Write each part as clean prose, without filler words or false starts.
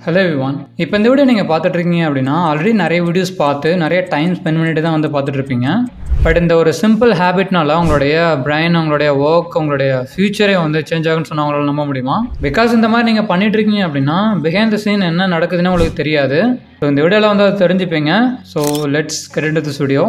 Hello everyone. இப்போ இந்த video நீங்கள் பார்த்துட்ருக்கீங்க அப்படின்னா ஆல்ரெடி நிறைய வீடியோஸ் பார்த்து நிறைய டைம் ஸ்பெண்ட் பண்ணிட்டு தான் வந்து பார்த்துட்ருப்பீங்க. பட் இந்த ஒரு சிம்பிள் ஹேபிட்னால உங்களுடைய பிரைன், உங்களுடைய ஒர்க், உங்களுடைய ஃபியூச்சரே வந்து சேஞ்ச் ஆகுன்னு சொன்னால் உங்களால் நம்ப முடியுமா? பிகாஸ் இந்த மாதிரி நீங்கள் பண்ணிகிட்ருக்கீங்க அப்படின்னா பிஹைண்ட் த சீன் என்ன நடக்குதுன்னு உங்களுக்கு தெரியாது. ஸோ இந்த வீடியோவில் வந்து அதை தெரிஞ்சுப்பீங்க. So let's get into this video.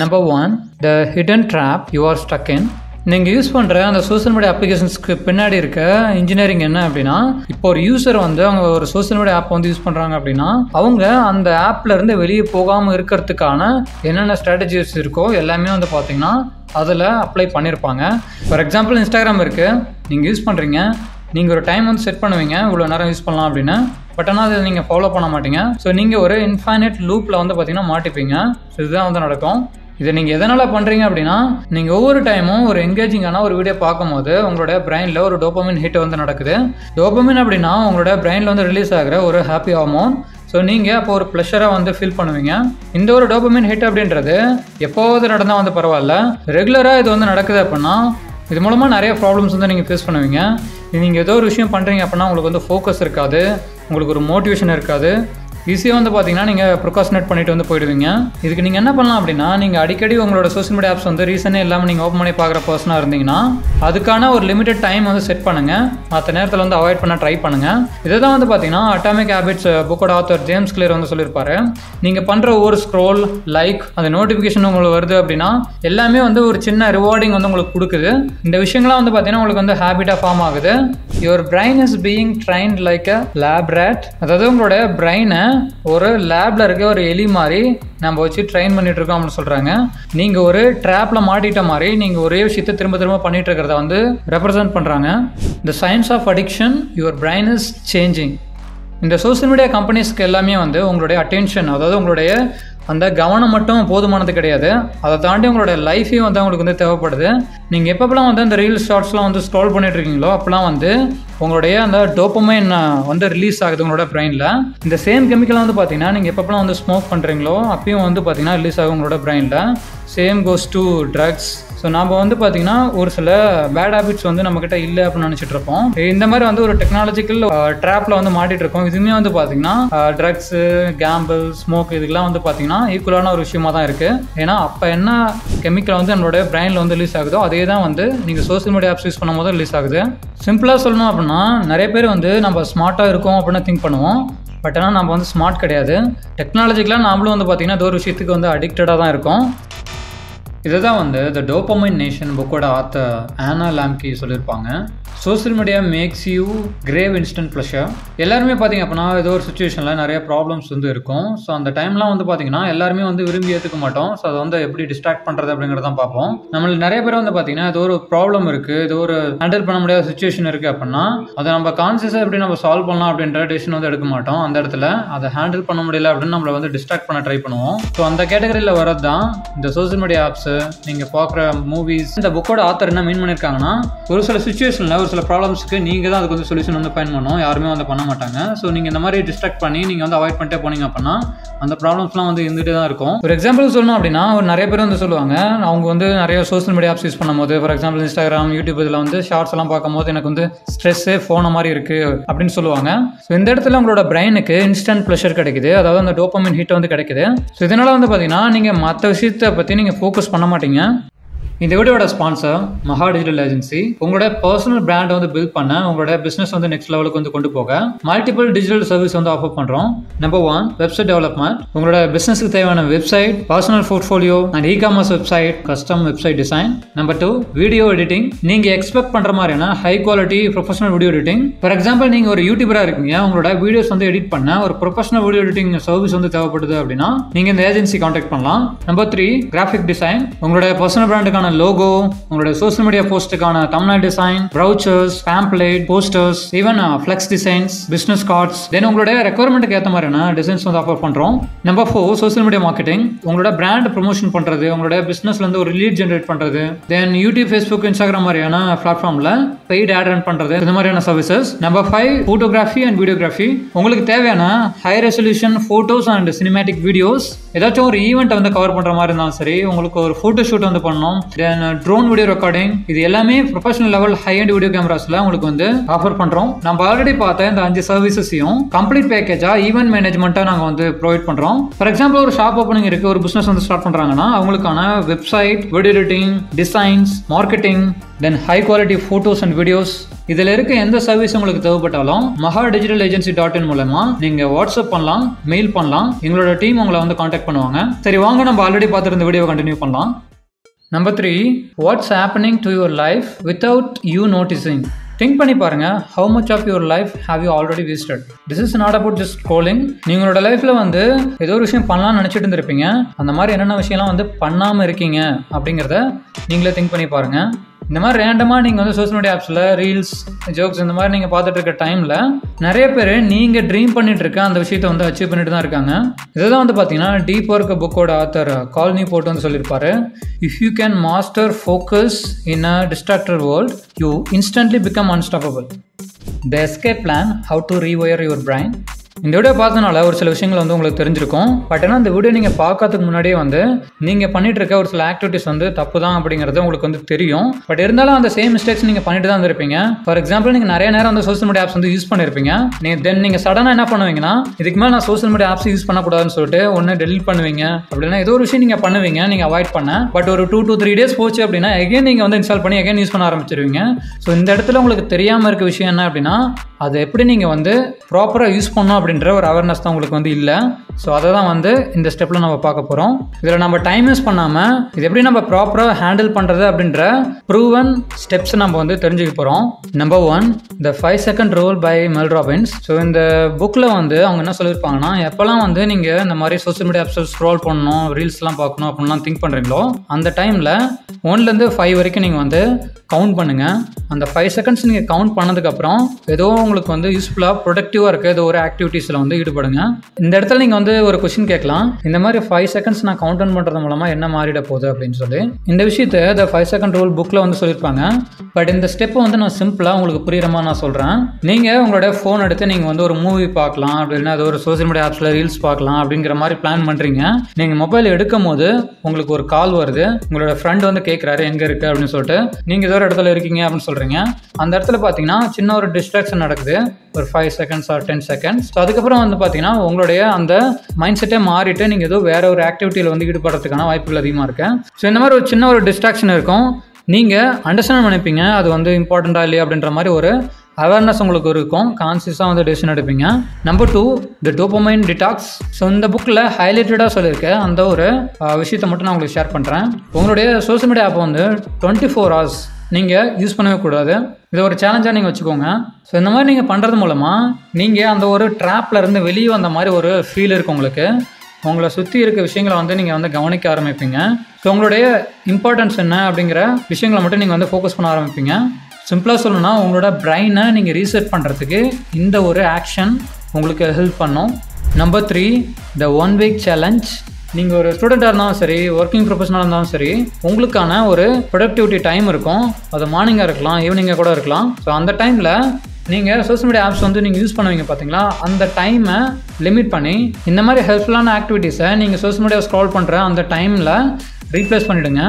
Number 1, the hidden trap you are stuck in. நீங்கள் யூஸ் பண்ணுற அந்த சோஷியல் மீடியா அப்ளிகேஷன்ஸ்க்கு பின்னாடி இருக்க இன்ஜினியரிங் என்ன அப்படின்னா, இப்போ ஒரு யூசர் வந்து அவங்க ஒரு சோஷியல் மீடியா ஆப் வந்து யூஸ் பண்ணுறாங்க அப்படின்னா அவங்க அந்த ஆப்லேருந்து வெளியே போகாமல் இருக்கிறதுக்கான என்னென்ன ஸ்ட்ராட்டஜிஸ் இருக்கோ எல்லாமே வந்து பார்த்தீங்கன்னா அதில் அப்ளை பண்ணியிருப்பாங்க. ஃபார் எக்ஸாம்பிள் இன்ஸ்டாகிராம் இருக்குது, நீங்கள் யூஸ் பண்ணுறீங்க, நீங்கள் ஒரு டைம் வந்து செட் பண்ணுவீங்க இவ்வளோ நேரம் யூஸ் பண்ணலாம் அப்படின்னு. பட் ஆனால் அதை நீங்கள் ஃபாலோ பண்ண மாட்டீங்க. ஸோ நீங்கள் ஒரு இன்ஃபைனைட் லூப்பில் வந்து பார்த்தீங்கன்னா மாட்டிப்பீங்க. ஸோ இதுதான் வந்து நடக்கும். இதை நீங்கள் எதனால் பண்ணுறீங்க அப்படின்னா, நீங்கள் ஒவ்வொரு டைமும் ஒரு என்கேஜிங்கான ஒரு வீடியோ பார்க்கும்போது உங்களுடைய பிரெயினில் ஒரு டோபமின் ஹிட் வந்து நடக்குது. டோபமின் அப்படின்னா உங்களுடைய பிரெயினில் வந்து ரிலீஸ் ஆகிற ஒரு ஹாப்பி ஹார்மோன். ஸோ நீங்கள் அப்போ ஒரு ப்ளஷராக வந்து ஃபீல் பண்ணுவீங்க. இந்த ஒரு டோபமின் ஹிட் அப்படின்றது எப்போது நடந்தால் வந்து பரவாயில்ல, ரெகுலராக இது வந்து நடக்குது அப்படின்னா இது மூலமாக நிறைய ப்ராப்ளம்ஸ் வந்து நீங்கள் ஃபேஸ் பண்ணுவீங்க. நீங்கள் ஏதோ ஒரு விஷயம் பண்ணுறீங்க அப்படின்னா உங்களுக்கு வந்து ஃபோக்கஸ் இருக்காது, உங்களுக்கு ஒரு மோட்டிவேஷன் இருக்காது. ஈஸியாக வந்து பார்த்தீங்கன்னா நீங்கள் ப்ரொகாஸ்டினேட் பண்ணிட்டு வந்து போயிடுவீங்க. இதுக்கு நீங்கள் என்ன பண்ணலாம் அப்படின்னா, நீங்கள் அடிக்கடி உங்களோட சோஷியல் மீடியா ஆப்ஸ் வந்து ரீசனே இல்லாமல் நீங்கள் ஓப்பன் பண்ணி பார்க்குற பர்சனாக இருந்தீங்கன்னா அதுக்கான ஒரு லிமிடெட் டைம் வந்து செட் பண்ணுங்கள். மற்ற நேரத்தில் வந்து அவாய்ட் பண்ண ட்ரை பண்ணுங்கள். இதை தான் வந்து பார்த்தீங்கன்னா அட்டாமிக் ஹேபிட்ஸ் புக்கோட ஆத்தர் ஜேம்ஸ் கிளியர் வந்து சொல்லியிருப்பாரு. நீங்கள் பண்ணுற ஒவ்வொரு ஸ்க்ரோல், லைக், அந்த நோட்டிஃபிகேஷன் உங்களுக்கு வருது அப்படின்னா எல்லாமே வந்து ஒரு சின்ன ரிவார்டிங் வந்து உங்களுக்கு கொடுக்குது. இந்த விஷயங்கள்லாம் வந்து பார்த்தீங்கன்னா உங்களுக்கு வந்து ஹேபிட்டாக ஃபார்ம் ஆகுது. Your brain is being trained like a lab rat. அதாவது உங்களோட பிரைனை ஒரு லேப்ல இருக்க ஒரு எலி மாதிரி நம்ம வச்சு ட்ரெயின் பண்ணிட்டு இருக்கோம் அப்படின்னு சொல்றாங்க. நீங்க ஒரு ட்ராப்ல மாட்டிட்ட மாதிரி நீங்க ஒரே விஷயத்தை திரும்ப திரும்ப பண்ணிட்டு இருக்கிறத வந்து ரெப்ரசென்ட் பண்றாங்க. The science of addiction, your brain is changing. இந்த சோஷியல் மீடியா கம்பெனிஸ்க்கு எல்லாமே வந்து உங்களுடைய அட்டென்ஷன், அதாவது உங்களுடைய அந்த கவனம் மட்டும் போதுமானது கிடையாது, அதை தாண்டி உங்களுடைய லைஃபையும் வந்து அவங்களுக்கு வந்து தேவைப்படுது. நீங்கள் எப்பப்பெல்லாம் வந்து அந்த ரீல்ஸ் ஷார்ட்ஸ்லாம் வந்து ஸ்க்ரோல் பண்ணிட்டு இருக்கீங்களோ அப்போலாம் வந்து உங்களுடைய அந்த டோபமைன் வந்து ரிலீஸ் ஆகுது உங்களோட பிரெயினில். இந்த சேம் கெமிக்கல் வந்து பார்த்தீங்கன்னா நீங்கள் எப்பப்பெல்லாம் வந்து ஸ்மோக் பண்ணுறீங்களோ அப்பயும் வந்து பார்த்தீங்கன்னா ரிலீஸ் ஆகும் உங்களோட பிரெயினில். Same goes to drugs. So நம்ம வந்து பார்த்தீங்கன்னா ஒரு சில பேட் ஹேபிட்ஸ் வந்து நம்மக்கிட்ட இல்லை அப்படின்னு நினச்சிட்டு இருப்போம். இந்த மாதிரி வந்து ஒரு டெக்னாலஜிக்கல் ட்ராப்பில் வந்து மாட்டிட்டு இருக்கோம். இதுவுமே வந்து பார்த்தீங்கன்னா ட்ரக்ஸு, கேம்பிள், ஸ்மோக் இதுக்கெல்லாம் வந்து பார்த்தீங்கன்னா ஈக்குவலான ஒரு விஷயமா தான் இருக்குது. ஏன்னா அப்போ என்ன கெமிக்கல் வந்து நம்மளோட பிரெயினில் வந்து ரிலீஸ் ஆகுதோ அதே தான் வந்து நீங்கள் சோஷியல் மீடியா ஆப்ஸ் யூஸ் பண்ணும் போது ரிலீஸ் ஆகுது. சிம்பிளாக சொல்லணும் அப்படின்னா நிறைய பேர் வந்து நம்ம ஸ்மார்ட்டாக இருக்கோம் அப்படின்னு திங்க் பண்ணுவோம். பட் ஆனால் நம்ம வந்து ஸ்மார்ட் கிடையாது. டெக்னாலஜிக்கெலாம் நாமளும் வந்து பார்த்தீங்கன்னா ஏதோ ஒரு விஷயத்துக்கு வந்து அடிக்டடாக தான் இருக்கும். இதை தான் வந்து த டோபமைன் நேஷன் புக்கோட ஆத்தர் ஆனா லாம்கி சொல்லியிருப்பாங்க. Social media makes you crave instant pleasure. எல்லாருமே பார்த்தீங்க அப்படின்னா ஏதோ ஒரு சுச்சுவேஷனில் நிறைய ப்ராப்ளம்ஸ் வந்து இருக்கும். ஸோ அந்த டைம்லாம் வந்து பார்த்தீங்கன்னா எல்லாருமே வந்து விரும்பி ஏற்றுக்க மாட்டோம். ஸோ அதை வந்து எப்படி டிஸ்ட்ராக்ட் பண்ணுறது அப்படிங்கிறத பார்ப்போம். நம்மளுக்கு நிறைய பேர் வந்து பார்த்தீங்கன்னா ஏதோ ஒரு ப்ராப்ளம் இருக்குது, ஏதோ ஒரு ஹேண்டில் பண்ண முடியாத சுச்சுவேஷன் இருக்குது அப்படின்னா அதை நம்ம கான்சியஸாக எப்படி நம்ம சால்வ் பண்ணலாம் அப்படின்ற டெசிஷன் வந்து எடுக்க மாட்டோம். அந்த இடத்துல அதை ஹேண்டில் பண்ண முடியல அப்படின்னு நம்மளை வந்து டிஸ்ட்ராக்ட் பண்ண ட்ரை பண்ணுவோம். ஸோ அந்த கேட்டகரியில் வரது தான் இந்த சோஷியல் மீடியா ஆப்ஸ், நீங்கள் பார்க்குற மூவிஸ். இந்த புக்கோட ஆத்தர் என்ன மீன் பண்ணியிருக்காங்கன்னா, ஒரு சில சுச்சுவேஷனில் ஒரு சில ப்ராப்ளம்ஸ்க்கு நீங்கள் தான் அதுக்கு வந்து சொல்யூஷன் வந்து ஃபைண்ட் பண்ணணும், யாருமே வந்து பண்ண மாட்டாங்க. ஸோ நீங்கள் இந்த மாதிரி டிஸ்ட்ராக்ட் பண்ணி நீங்கள் வந்து அவாய்ட் பண்ணிட்டே போனீங்க அப்படின்னா அந்த ப்ராப்ளம்ஸ்லாம் வந்து இருந்துகிட்டே தான் இருக்கும். ஒரு எக்ஸாம்பிள் சொல்லணும் அப்படின்னா, ஒரு நிறைய பேர் வந்து சொல்லுவாங்க அவங்க வந்து நிறைய சோஷியல் மீடியா ஆப்ஸ் யூஸ் பண்ணும்போது, ஃபார் எக்ஸாம்பிள் இன்ஸ்டாகிராம், யூடியூப் இதில் வந்து ஷார்ட்ஸ் எல்லாம் பார்க்கும்போது எனக்கு வந்து ஸ்ட்ரெஸ்ஸே போன மாதிரி இருக்குது அப்படின்னு சொல்லுவாங்க. ஸோ இந்த இடத்துல உங்களோட பிரெயினுக்கு இன்ஸ்டன்ட் ப்ளஷர் கிடைக்குது, அதாவது அந்த டோபமைன் ஹிட் வந்து கிடைக்குது. ஸோ இதனால் வந்து பார்த்தீங்கன்னா நீங்கள் மற்ற விஷயத்தை பற்றி நீங்கள் ஃபோக்கஸ் பண்ண மாட்டீங்க. இந்த வீடியோட ஸ்பான்சர் மஹா டிஜிட்டல் ஏஜென்சி. உங்களோட பர்சனல் பிராண்ட் வந்து பில்ட் பண்ண, உங்களோட பிசினஸ் வந்து நெக்ஸ்ட் லெவலுக்கு வந்து கொண்டு போக மல்டிபிள் டிஜிட்டல் சர்வீஸ் வந்து ஆஃபர் பண்றோம். Number 1, website development. உங்களோட பிசினஸ்க்கு தேவையான website, personal portfolio and e-commerce website, custom website design. Number 2, video editing. நீங்க எக்ஸ்பெக்ட் பண்ற மாதிரியான high quality professional video editing. For example நீங்க ஒரு யூடியூபரா இருக்கீங்க, உங்களோட வீடியோஸ் வந்து எடிட் பண்ண ஒரு ப்ரொஃபஷனல் வீடியோ எடிட்டிங் சர்வீஸ் வந்து தேவைப்படுது அப்படின்னா நீங்க இந்த ஏஜென்சி கான்டாக்ட் பண்ணலாம். Number 3, graphic design. உங்களோட பர்சனல் பிராண்டுக்கான லோகோ, உங்களுடைய சோஷியல் மீடியா போஸ்ட்டுக்கான thumbnail design, brochures, pamphlet, posters, even flex designs, business cards. Then உங்களுடைய ரெக்குவயர்மெண்ட்டுக்கு ஏற்ற மாதிரியான டிசைன்ஸ் வந்து ஆஃபர் பண்றோம். Number 4, social media marketing. உங்களோட பிராண்ட் ப்ரொமோஷன் பண்றது, உங்களுடைய பிசினஸ்ல இருந்து ஒரு லீட் ஜெனரேட் பண்றது, தென் யூடியூப், ஃபேஸ்புக், இன்ஸ்டாகிராம் மாதிரியான பிளாட்ஃபார்ம்ல பெய்ட் ஆட் ரன் பண்றது, இந்த மாதிரியான services. Number 5, photography and videography. உங்களுக்கு தேவையான high resolution photos and cinematic videos, ஏதாச்சும் ஒரு ஈவெண்ட் வந்து கவர் பண்ற மாதிரி இருந்தாலும் சரி, உங்களுக்கு ஒரு போட்டோ ஷூட் வந்து பண்ணணும், தென் ட்ரோன் வீடியோ ரெக்கார்டிங், இது எல்லாமே professional level high and video கேமராஸ்ல உங்களுக்கு வந்து ஆஃபர் பண்றோம். நம்ம ஆல்ரெடி பார்த்த இந்த 5 சர்வீசஸையும் கம்ப்ளீட் பேக்கேஜா ஈவென்ட் மேனேஜ்மெண்ட்டா நாங்க வந்து ப்ரொவைட் பண்றோம். ஃபார் எக்ஸாம்பிள் ஒரு ஷாப் ஓப்பனிங் இருக்கு, ஒரு பிசினஸ் வந்து ஸ்டார்ட் பண்றாங்கன்னா அவங்களுக்கான website, video editing, designs, marketing, then high quality photos and videos, இதுல இருக்க எந்த சர்வீஸ் உங்களுக்கு தேவைப்பட்டாலும் mahadigital-agency.in மூலமா நீங்க வாட்ஸ்அப் பண்ணலாம், மெயில் பண்ணலாம். எங்களோட டீம் உங்களை வந்து காண்டாக்ட் பண்ணுவாங்க. சரி வாங்க நம்ம ஆல்ரெடி பார்த்துருந்த வீடியோ கண்டினியூ பண்ணலாம். Number 3, what's happening to your life without you noticing. Think பண்ணி பாருங்க, how much of your life have you already wasted? This is not about just scrolling. நீங்களோட லைஃப்ல வந்து ஏதோ ஒரு விஷயம் பண்ணலாம்னு நினைச்சிட்டு இருந்திருப்பீங்க, அந்த மாதிரி என்னென்ன விஷயம்லாம் வந்து பண்ணாம இருக்கீங்க அப்படிங்கிறத நீங்களே திங்க் பண்ணி பாருங்க. இந்த மாதிரி ரேண்டமாக நீங்கள் வந்து சோஷியல் மீடியா ஆப்ஸில் ரீல்ஸ், ஜோக்ஸ் இந்த மாதிரி நீங்கள் பார்த்துட்டு இருக்க டைமில் நிறைய பேர் நீங்கள் ட்ரீம் பண்ணிட்டு இருக்க அந்த விஷயத்தை வந்து அச்சீவ் பண்ணிட்டு தான் இருக்காங்க. இதுதான் வந்து பார்த்தீங்கன்னா டீப் ஒர்க் புக்கோட ஆத்தர் கால் நியூபோர்ட் வந்து சொல்லியிருப்பாரு, if you can master focus in a distracted world you instantly become unstoppable. The escape plan, how to rewire your brain. இந்த வீடியோ பார்த்தனால ஒரு சில விஷயங்கள் வந்து உங்களுக்கு தெரிஞ்சிருக்கும். பட் ஏன்னா இந்த வீடியோ நீங்கள் பார்க்கறதுக்கு முன்னாடியே வந்து நீங்கள் பண்ணிட்டு இருக்க ஒரு சில ஆக்டிவிட்டிஸ் வந்து தப்பு தான் அப்படிங்கிறது உங்களுக்கு வந்து தெரியும். பட் இருந்தாலும் அந்த சேம் மிஸ்டேக்ஸ் நீங்கள் பண்ணிட்டு தான் இருப்பீங்க. ஃபார் எக்ஸாம்பிள் நீங்கள் நிறைய நேரம் அந்த சோஷியல் மீடியா ஆப்ஸ் வந்து யூஸ் பண்ணியிருப்பீங்க. நீங்கள் சடனாக என்ன பண்ணுவீங்கன்னா, இதுக்கு மேலே நான் சோஷியல் மீடியா ஆப்ஸ் யூஸ் பண்ணக்கூடாதுன்னு சொல்லிட்டு ஒன்று டெலிட் பண்ணுவீங்க. அப்படின்னா ஏதோ ஒரு விஷயம் நீங்கள் பண்ணுவீங்க, நீங்கள் அவாய்ட் பண்ண. பட் ஒரு 2 to 3 days போச்சு அப்படின்னா எகைன் நீங்கள் வந்து இன்ஸ்டால் பண்ணி எகைன் யூஸ் பண்ண ஆரம்பிச்சிருவீங்க. ஸோ இந்த இடத்துல உங்களுக்கு தெரியாமல் இருக்க விஷயம் என்ன அப்படின்னா, அதை எப்படி நீங்கள் வந்து ப்ராப்பராக யூஸ் பண்ணணும் அப்படின்ற ஒரு அவேர்னஸ் தான் உங்களுக்கு வந்து இல்லை. ஸோ அதை தான் வந்து இந்த ஸ்டெப்பில் நம்ம பார்க்க போகிறோம். இதில் நம்ம டைம் யூஸ் பண்ணாமல் இது எப்படி நம்ம ப்ராப்பராக ஹேண்டில் பண்ணுறது அப்படின்ற ப்ரூவன் ஸ்டெப்ஸ் நம்ம வந்து தெரிஞ்சுக்க போகிறோம். Number 1, the 5 second rule by Mel Robbins. So இந்த புக்கில் வந்து அவங்க என்ன சொல்லியிருப்பாங்கன்னா, எப்போல்லாம் வந்து நீங்கள் இந்த மாதிரி சோஷியல் மீடியா ஆப்ஸில் ஸ்க்ரோல் பண்ணணும், ரீல்ஸ்லாம் பார்க்கணும் அப்படின்லாம் திங்க் பண்ணுறீங்களோ அந்த டைமில் 1லேருந்து 5 வரைக்கும் நீங்கள் வந்து கவுண்ட் பண்ணுங்கள். அந்த 5 seconds நீங்கள் கவுண்ட் பண்ணதுக்கப்புறம் ஏதோ உங்களுக்கு வந்து யூஸ்ஃபுல்லாக ப்ரொடக்டிவாக இருக்க ஏதோ ஒரு ஆக்டிவிட்டீஸில் வந்து ஈடுபடுங்க. இந்த இடத்துல நீங்கள் வந்து ஒரு கொஸ்டின் கேட்கலாம், இந்த மாதிரி 5 seconds நான் கவுண்ட் டவுன் பண்ணுறது மூலமாக என்ன மாறிட போகுது அப்படின்னு சொல்லி. இந்த விஷயத்தை த 5 second ரூல் புக்கில் வந்து சொல்லியிருப்பாங்க. பட் இந்த ஸ்டெப்பை வந்து நான் சிம்பிளாக உங்களுக்கு புரியுற மாதிரி நான் சொல்கிறேன். நீங்கள் உங்களோட ஃபோன் எடுத்து நீங்கள் வந்து ஒரு மூவி பார்க்கலாம், அப்படின்னா அது ஒரு சோஷியல் மீடியா ஆப்ஸில் ரீல்ஸ் பார்க்கலாம் அப்படிங்கிற மாதிரி பிளான் பண்ணுறீங்க. நீங்கள் மொபைல் எடுக்கும் போது உங்களுக்கு ஒரு கால் வருது, உங்களோட ஃப்ரெண்ட் வந்து கேட்குறாரு எங்கே இருக்குது அப்படின்னு சொல்லிட்டு. நீங்கள் ஏதோ ஒரு இடத்துல இருக்கீங்க அப்படின்னு சொல்கிறீங்க. அந்த இடத்துல பார்த்தீங்கன்னா சின்ன ஒரு டிஸ்ட்ராக்ஷன் நடக்குது, ஒரு 5 seconds or 10 seconds. ஸோ அதுக்கப்புறம் வந்து பார்த்தீங்கன்னா உங்களுடைய அந்த மைண்ட் செட்டே மாறிட்டு நீங்கள் ஏதோ வேற ஒரு ஆக்டிவிட்டியில் வந்து ஈடுபடுறதுக்கான வாய்ப்புகள் அதிகமாக இருக்கு. ஸோ இந்த மாதிரி ஒரு சின்ன ஒரு டிஸ்ட்ராக்ஷன் இருக்கும், நீங்கள் அண்டர்ஸ்டாண்ட் பண்ணிப்பீங்க அது வந்து இம்பார்ட்டண்ட்டாக இல்லையா அப்படின்ற மாதிரி ஒரு அவேர்னஸ் உங்களுக்கு இருக்கும். கான்சியஸாக வந்து டெசிஷன் எடுப்பீங்க. நம்பர் 2, த டோபமைன் டிடாக்ஸ். ஸோ இந்த புக்கில் ஹைலைட்டடாக சொல்லியிருக்கேன் அந்த ஒரு விஷயத்தை மட்டும் நான் உங்களுக்கு ஷேர் பண்ணுறேன். உங்களுடைய சோஷியல் மீடியா ஆப்பை வந்து 24 hours நீங்கள் யூஸ் பண்ணவே கூடாது. இதை ஒரு சேலஞ்சாக நீங்கள் வச்சுக்கோங்க. ஸோ இந்த மாதிரி நீங்கள் பண்ணுறது மூலமாக நீங்கள் அந்த ஒரு ட்ராப்பில் இருந்து வெளியே வந்த மாதிரி ஒரு ஃபீல் இருக்குது உங்களுக்கு. உங்களை சுற்றி இருக்க விஷயங்களை வந்து நீங்கள் வந்து கவனிக்க ஆரம்பிப்பீங்க. ஸோ உங்களுடைய இம்பார்ட்டன்ஸ் என்ன அப்படிங்கிற விஷயங்களை மட்டும் நீங்கள் வந்து ஃபோக்கஸ் பண்ண ஆரம்பிப்பீங்க. சிம்பிளாக சொல்லணும்னா உங்களோட பிரைனை நீங்கள் ரீசெட் பண்ணுறதுக்கு இந்த ஒரு ஆக்ஷன் உங்களுக்கு ஹெல்ப் பண்ணும். நம்பர் 3, த 1 week சேலஞ்ச். நீங்கள் ஒரு ஸ்டூடெண்ட்டாக இருந்தாலும் சரி, ஒர்க்கிங் ப்ரொஃபஷனலாக இருந்தாலும் சரி, உங்களுக்கான ஒரு ப்ரொடக்டிவிட்டி டைம் இருக்கும். அது மார்னிங்காக இருக்கலாம், ஈவினிங்காக கூட இருக்கலாம். ஸோ அந்த டைமில் நீங்கள் சோஷியல் மீடியா ஆப்ஸ் வந்து நீங்கள் யூஸ் பண்ணுவீங்க பார்த்தீங்களா, அந்த டைமை லிமிட் பண்ணி இந்த மாதிரி ஹெல்ப்ஃபுல்லான ஆக்டிவிட்டீஸை நீங்கள் சோஷியல் மீடியா ஸ்க்ரால் பண்ணுற அந்த டைமில் ரீப்ளேஸ் பண்ணிவிடுங்க.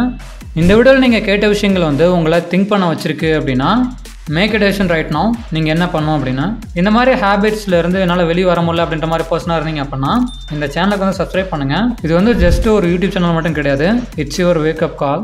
இந்த வீடியோவில் நீங்கள் கேட்ட விஷயங்கள் வந்து உங்களை திங்க் பண்ண வச்சுருக்கு அப்படின்னா make a decision right now. நீங்கள் என்ன பண்ணணும் அப்படின்னா, இந்த மாதிரி ஹேபிட்ஸ்லேருந்து என்னால் வெளியே வர முடியல அப்படின்ற மாதிரி பர்சனாக இருந்தீங்க அப்படின்னா இந்த சேனலுக்கு வந்து சப்ஸ்கிரைப் பண்ணுங்கள். இது வந்து ஜஸ்ட் ஒரு யூடியூப் சேனல் மட்டும் கிடையாது, இட்ஸ் யுவர் வேக்கப் கால்.